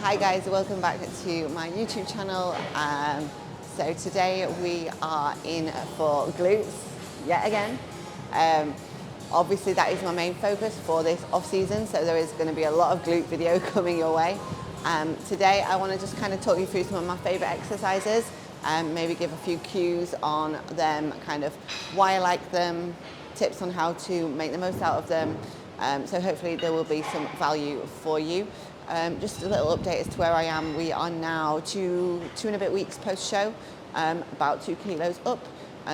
Hi guys, welcome back to my YouTube channel. So today we are in for glutes yet again. Obviously that is my main focus for this off season, so there is going to be a lot of glute video coming your way. Today I want to just kind of talk you through some of my favorite exercises, maybe give a few cues on them, kind of why I like them, tips on how to make the most out of them. So hopefully there will be some value for you. Just a little update as to where I am. We are now two and a bit weeks post-show, about 2 kilos up.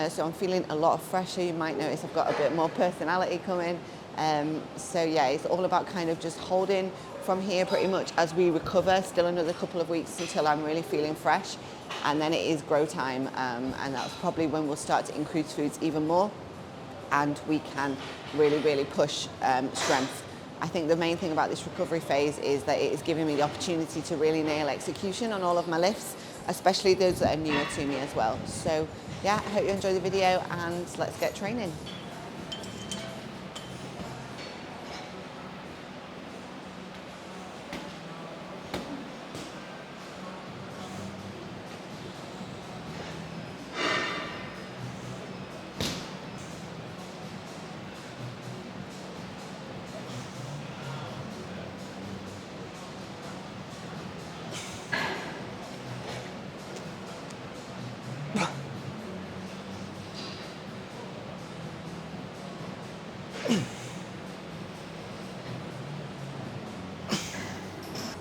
So I'm feeling a lot fresher. You might notice I've got a bit more personality coming. So yeah, it's all about kind of just holding from here pretty much as we recover. Still another couple of weeks until I'm really feeling fresh. And then it is grow time. And that's probably when we'll start to increase foods even more. And we can really push strength. I think the main thing about this recovery phase is that it is giving me the opportunity to really nail execution on all of my lifts, especially those that are newer to me as well. So yeah, I hope you enjoy the video and let's get training.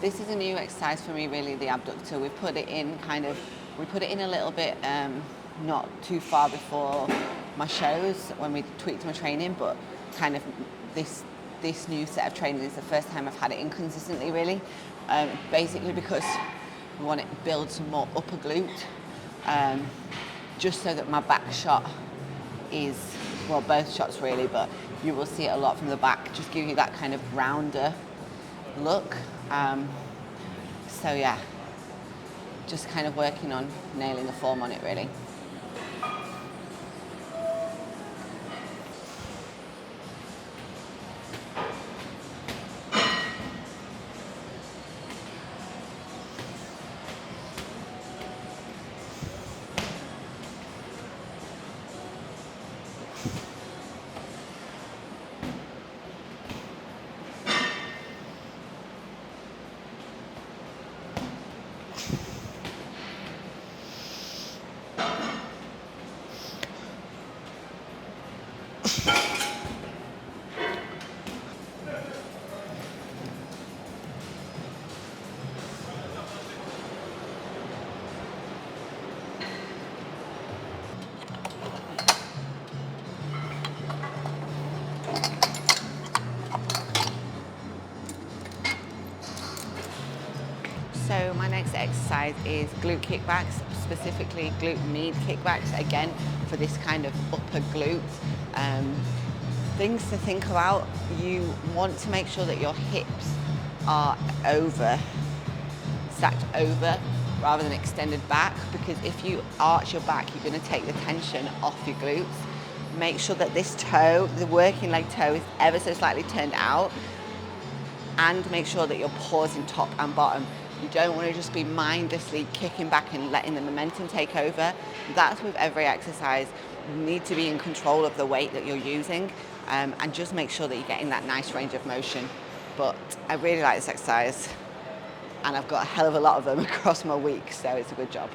This is a new exercise for me, really, the abductor. We put it in a little bit, not too far before my shows when we tweaked my training, but kind of this new set of training is the first time I've had it in consistently, really. Basically because we want to build some more upper glute, just so that my back shot is, well, both shots really, but you will see it a lot from the back, just giving you that kind of rounder look. So yeah, just kind of working on nailing the form on it, really. So my next exercise is glute kickbacks, specifically glute med kickbacks, again for this kind of upper glute. Things to think about: you want to make sure that your hips are stacked over rather than extended back, because if you arch your back, you're going to take the tension off your glutes. Make sure that this toe, the working leg toe, is ever so slightly turned out, and make sure that you're pausing top and bottom. You don't want to just be mindlessly kicking back and letting the momentum take over. That's with every exercise. You need to be in control of the weight that you're using, and just make sure that you're getting that nice range of motion. But I really like this exercise, and I've got a hell of a lot of them across my week, so it's a good job.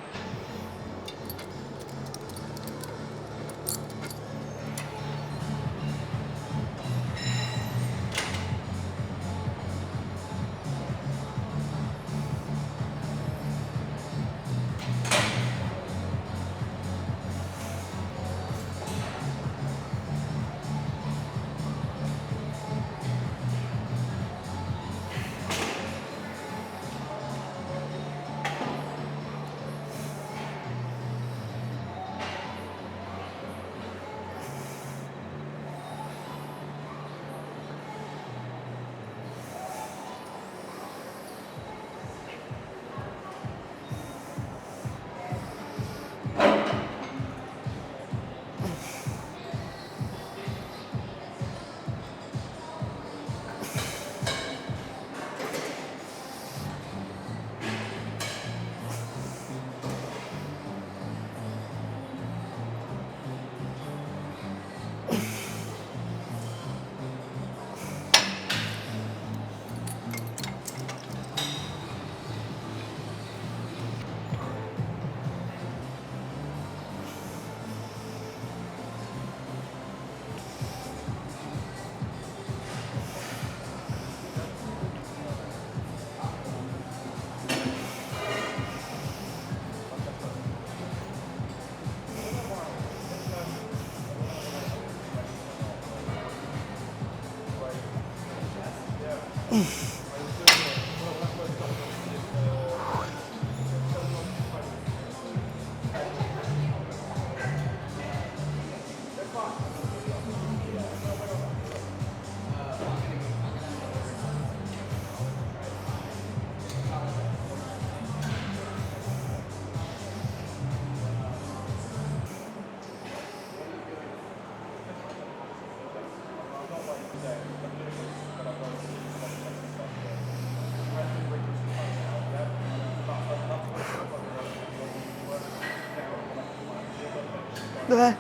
Bleh.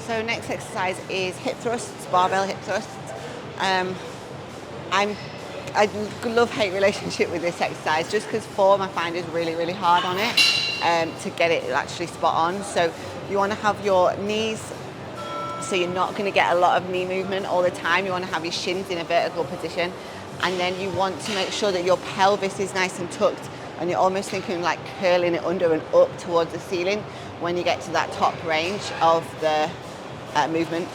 So next exercise is hip thrusts, barbell hip thrusts. I love-hate relationship with this exercise just because form I find is really, really hard on it to get it actually spot on. So you want to have your knees, so you're not going to get a lot of knee movement all the time. You want to have your shins in a vertical position, and then you want to make sure that your pelvis is nice and tucked, and you're almost thinking like curling it under and up towards the ceiling when you get to that top range of the movement.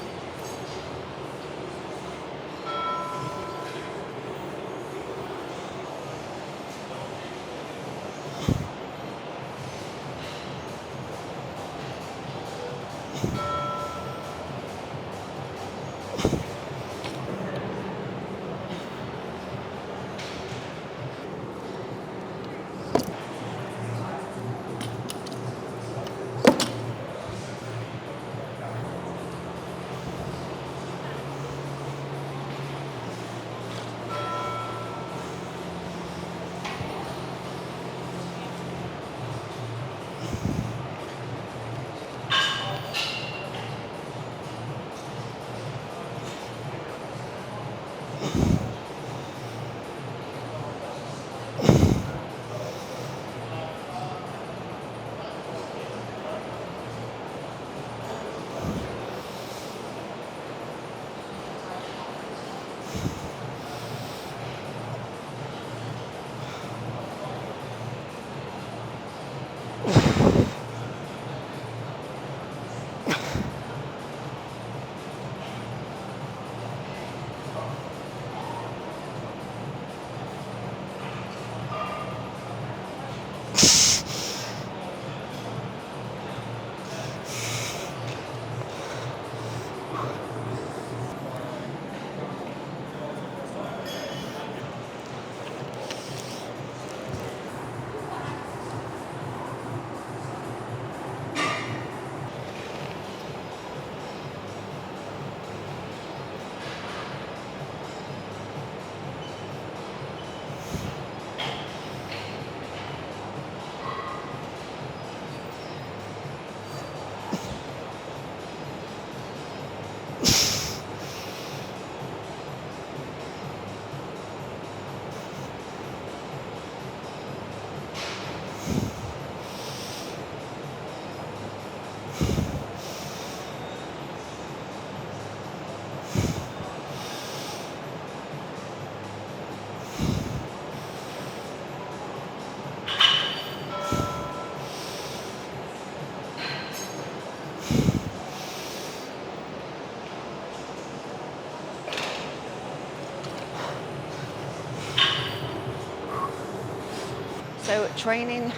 So training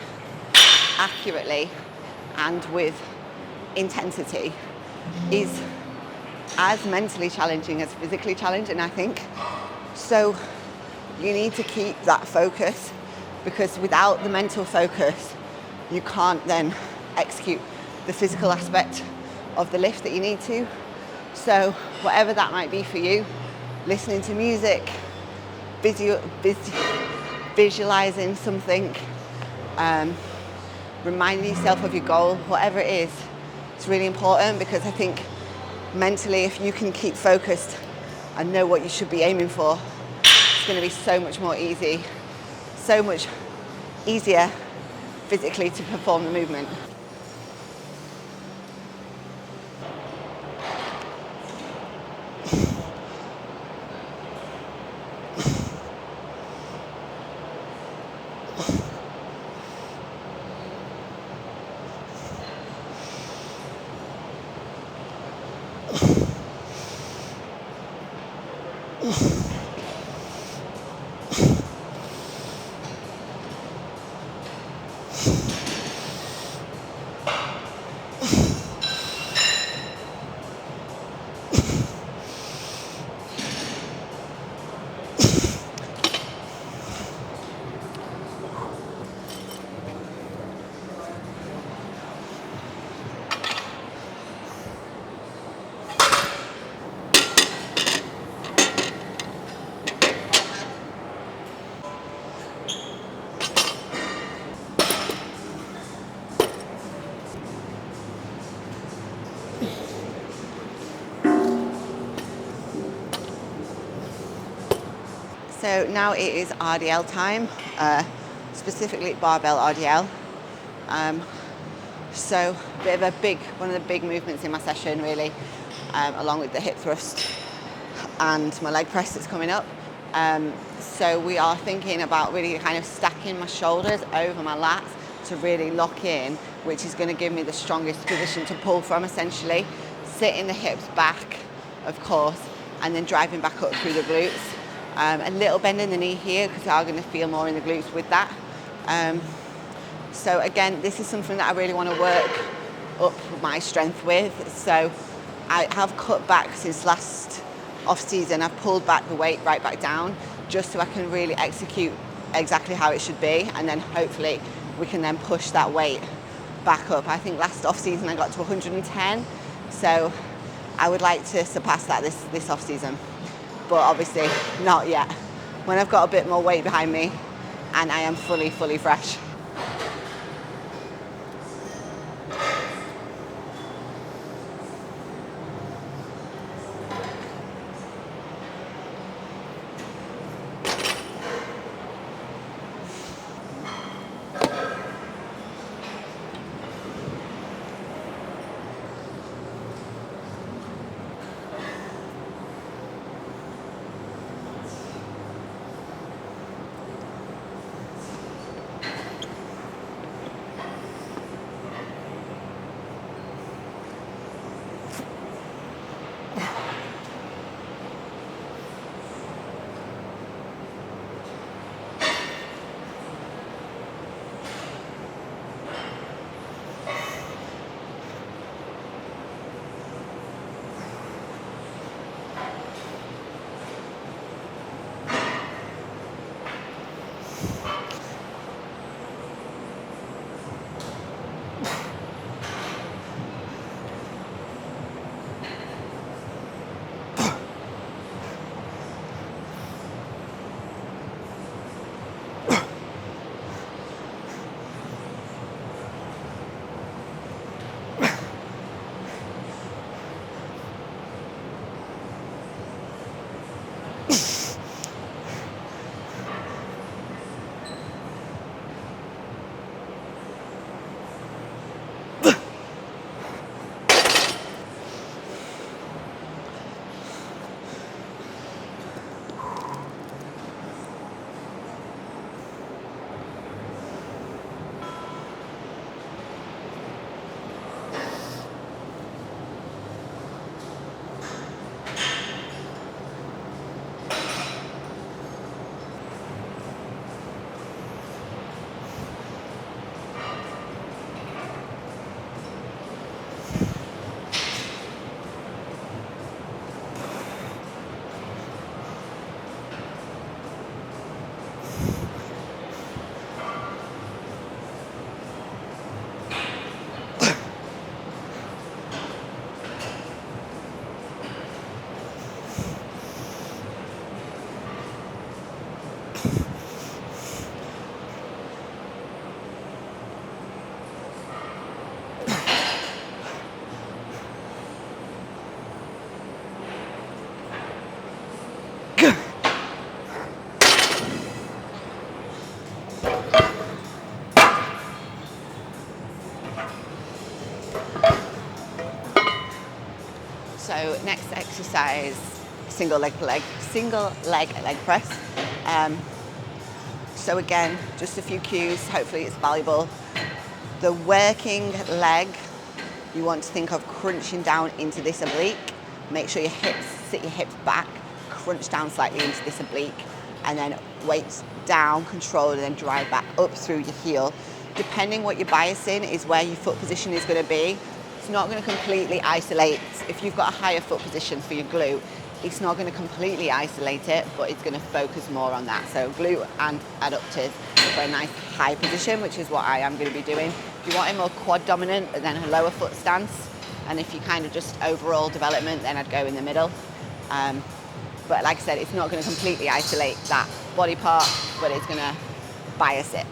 accurately and with intensity is as mentally challenging as physically challenging, I think. So you need to keep that focus, because without the mental focus, you can't then execute the physical aspect of the lift that you need to. So whatever that might be for you, listening to music, visualizing something, reminding yourself of your goal, whatever it is, it's really important, because I think mentally, if you can keep focused and know what you should be aiming for, it's going to be so much more easy, so much easier physically to perform the movement. So now it is RDL time, specifically barbell RDL. So a bit of one of the big movements in my session really, along with the hip thrust and my leg press that's coming up. So we are thinking about really kind of stacking my shoulders over my lats to really lock in, which is going to give me the strongest position to pull from essentially. Sitting the hips back, of course, and then driving back up through the glutes. A little bend in the knee here, because I'm going to feel more in the glutes with that. So again, this is something that I really want to work up my strength with. So I have cut back since last off season. I've pulled back the weight right back down, just so I can really execute exactly how it should be, and then hopefully we can then push that weight back up. I think last off season I got to 110, so I would like to surpass that this off season, but obviously not yet. When I've got a bit more weight behind me and I am fully fresh. So next exercise, single leg leg press. So again, just a few cues, hopefully it's valuable. The working leg, you want to think of crunching down into this oblique. Make sure your hips, sit your hips back, crunch down slightly into this oblique, and then weights down, controlled, and then drive back up through your heel. Depending what you're biasing is where your foot position is going to be. It's not going to completely isolate. If you've got a higher foot position for your glute, it's not going to completely isolate it, but it's going to focus more on that. So glute and adductors for a nice high position, which is what I am going to be doing. If you want a more quad dominant, then a lower foot stance. And if you kind of just overall development, then I'd go in the middle. But like I said, it's not going to completely isolate that body part, but it's going to bias it.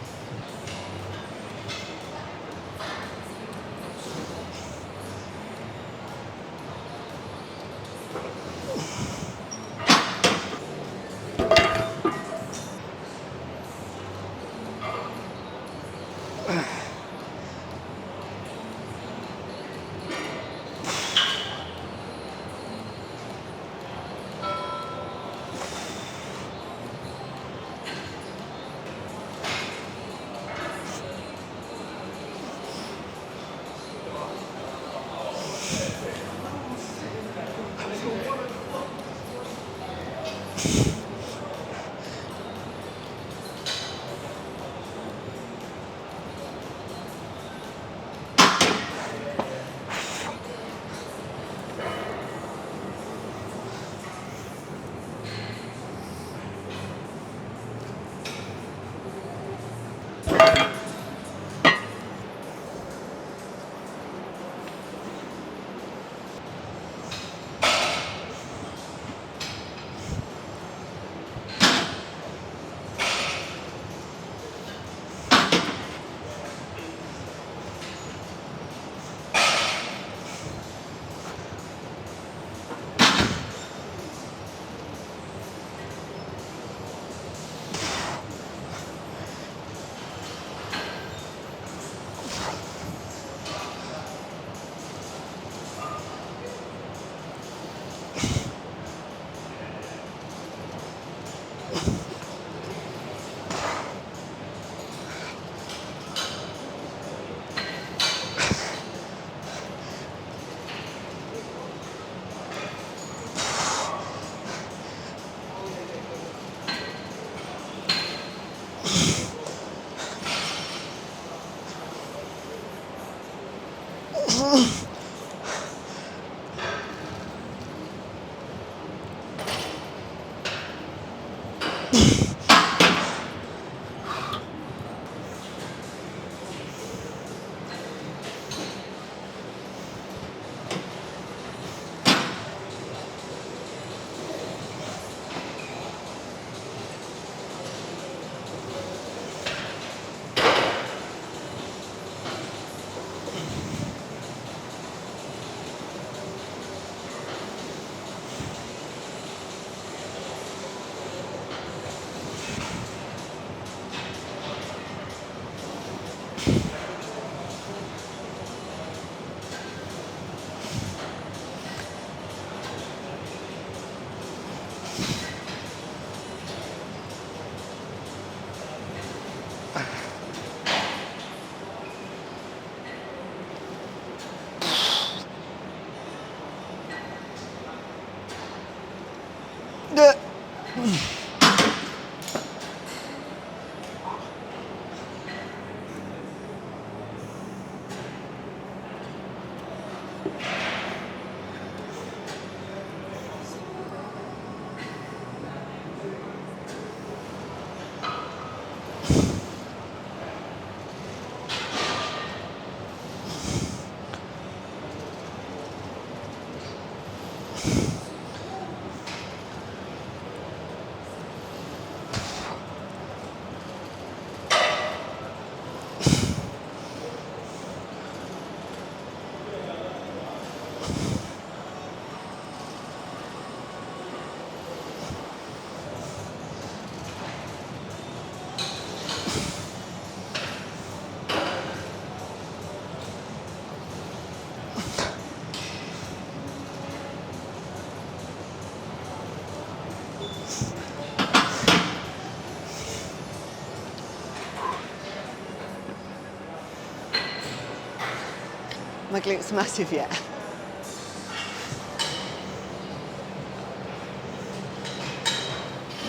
My glutes massive yet.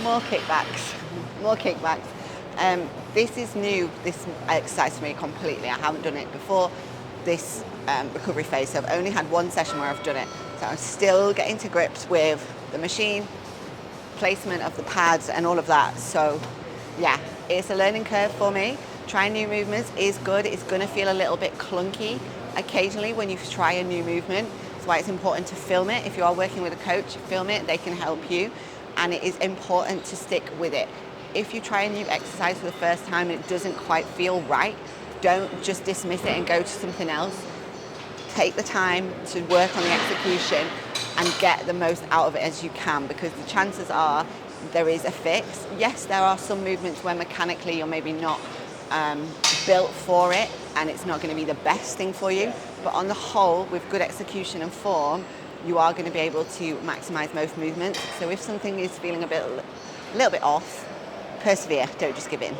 More kickbacks, more kickbacks. This is new, this excites me completely. I haven't done it before this recovery phase, so I've only had one session where I've done it. So I'm still getting to grips with the machine, placement of the pads and all of that. So yeah, it's a learning curve for me. Trying new movements is good. It's gonna feel a little bit clunky occasionally when you try a new movement. That's why it's important to film it. If you are working with a coach, film it, they can help you. And it is important to stick with it. If you try a new exercise for the first time and it doesn't quite feel right, don't just dismiss it and go to something else. Take the time to work on the execution and get the most out of it as you can, because the chances are there is a fix. Yes, there are some movements where mechanically you're maybe not built for it and it's not going to be the best thing for you, but on the whole, with good execution and form, you are going to be able to maximize most movements. So if something is feeling a little bit off, persevere, don't just give in.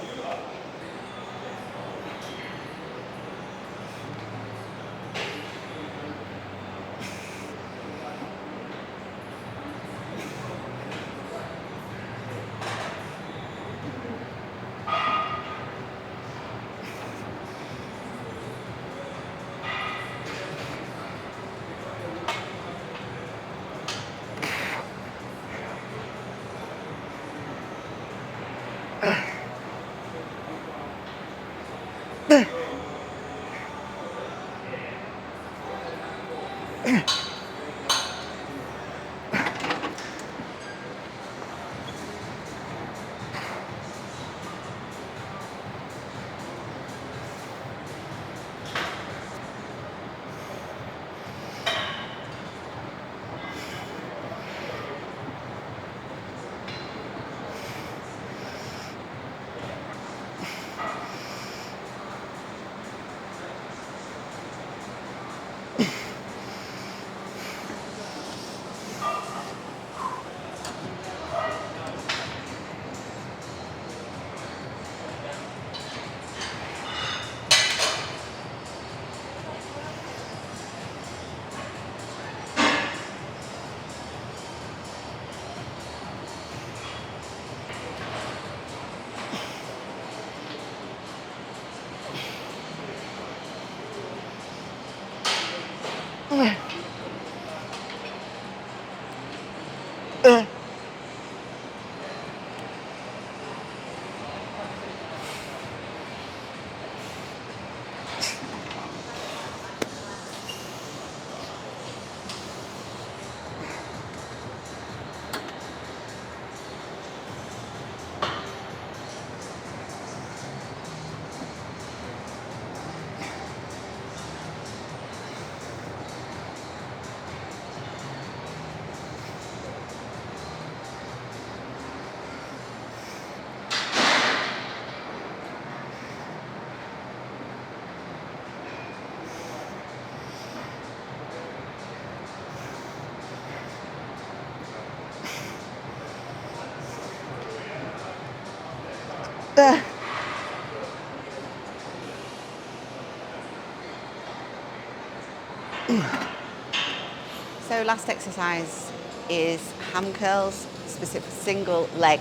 So last exercise is ham curls, specific single leg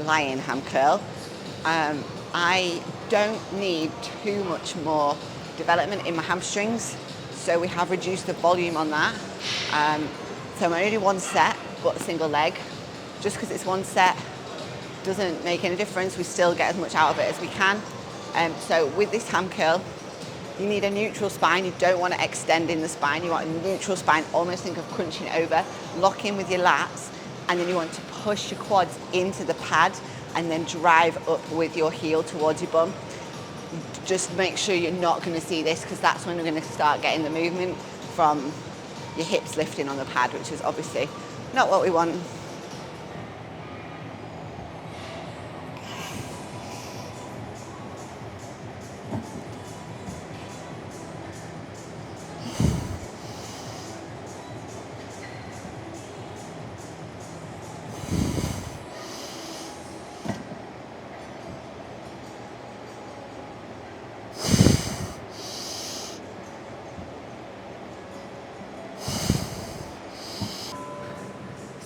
lying ham curl. I don't need too much more development in my hamstrings, so we have reduced the volume on that. So I'm only do one set, but single leg. Just because it's one set doesn't make any difference. We still get as much out of it as we can. So with this ham curl, you need a neutral spine. You don't want to extend in the spine. You want a neutral spine, almost think of crunching over. Lock in with your lats, and then you want to push your quads into the pad and then drive up with your heel towards your bum. Just make sure you're not going to see this, because that's when we're going to start getting the movement from your hips lifting on the pad, which is obviously not what we want.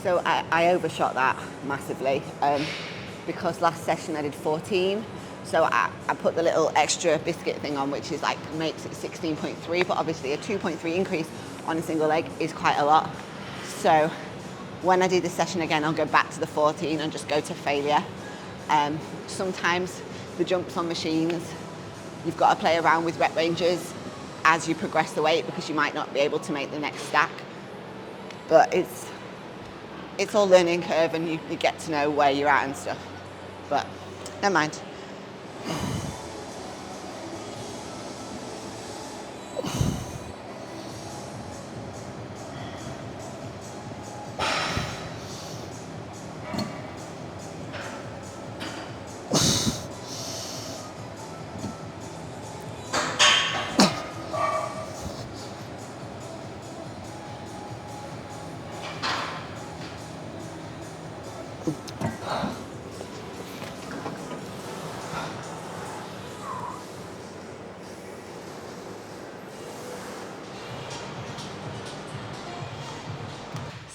So I overshot that massively because last session I did 14. So I put the little extra biscuit thing on, which is like makes it 16.3, but obviously a 2.3 increase on a single leg is quite a lot. So when I do this session again, I'll go back to the 14 and just go to failure. Sometimes the jumps on machines, you've got to play around with rep ranges as you progress the weight because you might not be able to make the next stack. But it's all learning curve and you get to know where you're at and stuff. But never mind.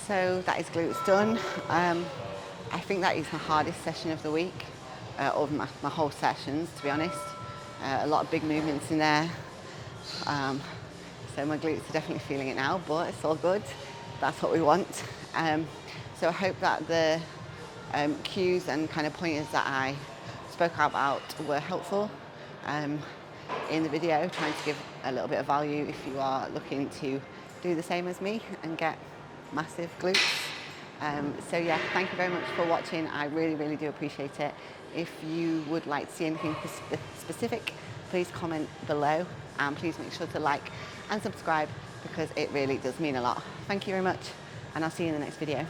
So that is glutes done. I think that is my hardest session of the week, of my whole sessions, to be honest. A lot of big movements in there. So my glutes are definitely feeling it now, but it's all good. That's what we want. So I hope that the cues and kind of pointers that I spoke about were helpful in the video, trying to give a little bit of value if you are looking to do the same as me and get massive glutes. So yeah, thank you very much for watching. I really, really do appreciate it. If you would like to see anything specific, please comment below and please make sure to like and subscribe because it really does mean a lot. Thank you very much and I'll see you in the next video.